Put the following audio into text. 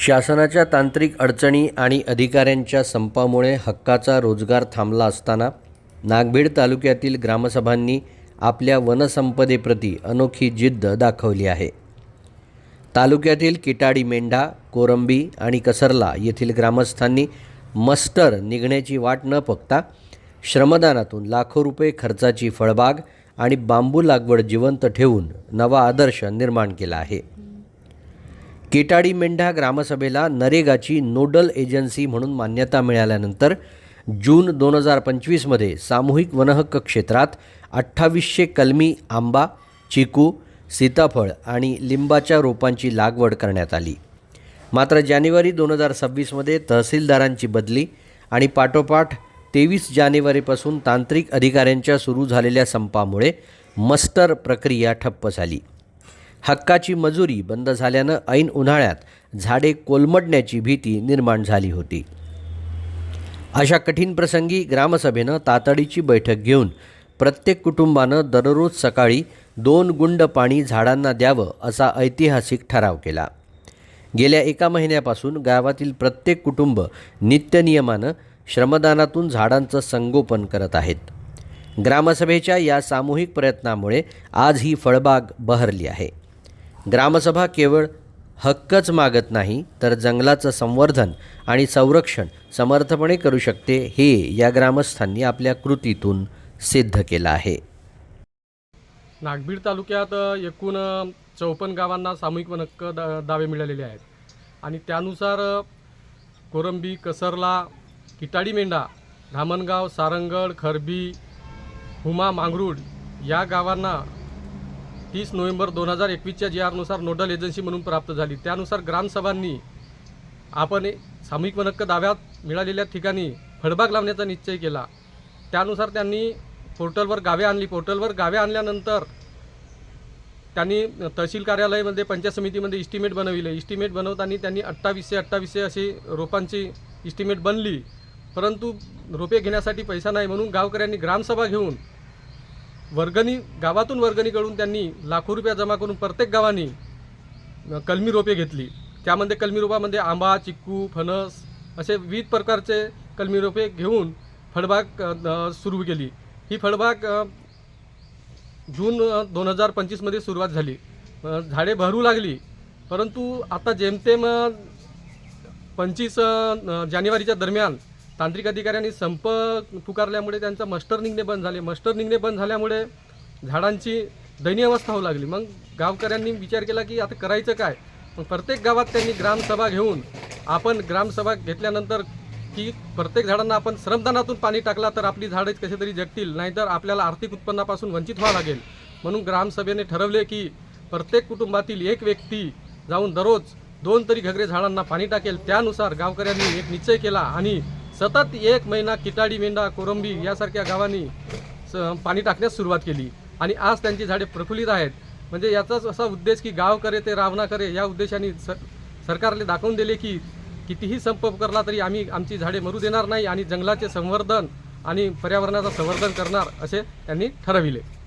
शासनाच्या तांत्रिक अडचणी आणि अधिकाऱ्यांच्या संपामुळे हक्काचा रोजगार थांबला असताना नागभीड तालुक्यातील ग्रामसभांनी आपल्या वनसंपदेप्रती अनोखी जिद्द दाखवली आहे। तालुक्यातील किटाडी मेंढा, कोरंबी आणि कसरला येथील ग्रामस्थांनी मस्टर निघण्याची वाट न बघता श्रमदानातून लाखो रुपये खर्चाची फळबाग आणि बांबू लागवड जिवंत ठेवून नवा आदर्श निर्माण केला आहे। किटाडी मेंढा ग्रामसभेला नरेगाची नोडल एजन्सी म्हणून मान्यता मिळाल्यानंतर जून 2025 मध्ये सामूहिक वनहक्क क्षेत्रात 2800 कलमी आंबा, चिकू, सीताफळ आणि लिंबाच्या रोपांची लागवड करण्यात आली। मात्र जानेवारी 2026 मध्ये तहसीलदारांची बदली आणि पाठोपाठ 23 जानेवारीपासून तांत्रिक अधिकाऱ्यांच्या सुरू झालेल्या संपामुळे मस्टर प्रक्रिया ठप्प झाली। हक्काची मजुरी बंद झाल्यानं ऐन उन्हाळ्यात झाडे कोलमडण्याची भीती निर्माण झाली होती। अशा कठीण प्रसंगी ग्रामसभेनं तातडीची बैठक घेऊन प्रत्येक कुटुंबानं दररोज सकाळी 2 गुंड पाणी झाडांना द्यावं असा ऐतिहासिक ठराव केला। गेल्या 1 महिन्यापासून गावातील प्रत्येक कुटुंब नित्यनियमानं श्रमदानातून झाडांचं संगोपन करत आहेत। ग्रामसभेच्या या सामूहिक प्रयत्नामुळे आज ही फळबाग बहरली आहे। ग्रामसभा केवळ हक्कच मागत नाही तर जंगलाचं संवर्धन आणि संरक्षण समर्थपणे करू शकते, हे या ग्रामस्थांनी आपल्या कृतीतून सिद्ध केलं आहे। नागभीड तालुक्यात एकूण 54 गावांना सामूहिक वनहक्क दावे मिळालेले आहेत आणि त्यानुसार कोरंबी, कसरला, किटाडी मेंढा, धामणगाव, सारंगड, खरबी, हुमा, मांगरूड या गावांना 30 नोव्हेंबर 2021च्या GR नुसार नोडल एजन्सी म्हणून प्राप्त झाली। त्यानुसार ग्रामसभांनी आपण सामूहिक वनहक्क दाव्यात मिळालेल्या ठिकाणी फळबाग लावण्याचा निश्चय केला। त्यानुसार त्यांनी पोर्टलवर गावे आणली। पोर्टलवर गावे आणल्यानंतर त्यांनी तहसील कार्यालयामध्ये पंचायत समितीमध्ये इस्टिमेट बनविले। इस्टिमेट बनवताना त्यांनी 2800 अशी रोपांची इस्टिमेट बनली, परंतु रोपे घेण्यासाठी पैसा नाही म्हणून गावकऱ्यांनी ग्रामसभा घेऊन गावातून वर्गणी काढून त्यांनी लाखो रुपये जमा करून प्रत्येक गावानी कलमी रोपे घेतली। त्यामध्ये कलमी रोपामध्ये आंबा, चिक्कू, फणस असे विविध प्रकारचे कलमी रोपे घेऊन फळबाग सुरू केली। ही फळबाग जून 2025 मध्ये सुरुवात झाली। झाडे बहरू लागली, परंतु आता जेमतेम 25 जानेवारीच्या दरम्यान तांत्रिक अधिकाऱ्यांनी संप पुकारल्यामुळे त्यांचा मस्टर निघणे बंद झाले। मस्टर निघणे बंद झाल्यामुळे झाडांची दयनीय अवस्था होऊ लागली। मग गावकऱ्यांनी विचार केला की आता करायचं काय। मग प्रत्येक गावात त्यांनी ग्रामसभा घेऊन आपण ग्रामसभा घेतल्यानंतर की प्रत्येक झाडांना आपण श्रमदानातून पाणी टाकला तर आपली झाडे कसे तरी जगतील, नाहीतर आपल्याला आर्थिक उत्पन्नापासून वंचित व्हावं लागेल। म्हणून ग्रामसभेने ठरवले की प्रत्येक कुटुंबातील एक व्यक्ती जाऊन दररोज 2 तरी घगरे झाडांना पाणी टाकेल। त्यानुसार गावकऱ्यांनी एक निश्चय केला आणि सतत 1 महिना किटाडी मेंढा, कोरंबी यासारख्या गावांनी पाणी टाकण्यास सुरुवात केली आणि आज त्यांची झाडे प्रफुल्लित आहेत। म्हणजे याचाच असा उद्देश की गाव करे ते राव ना करे या उद्देशाने सरकारला दाखवून दिले की कितीही संप करला तरी आम्ही आमची झाडे मरू देणार नाही आणि जंगलाचे संवर्धन आणि पर्यावरणाचं संवर्धन करणार असे त्यांनी ठरविले।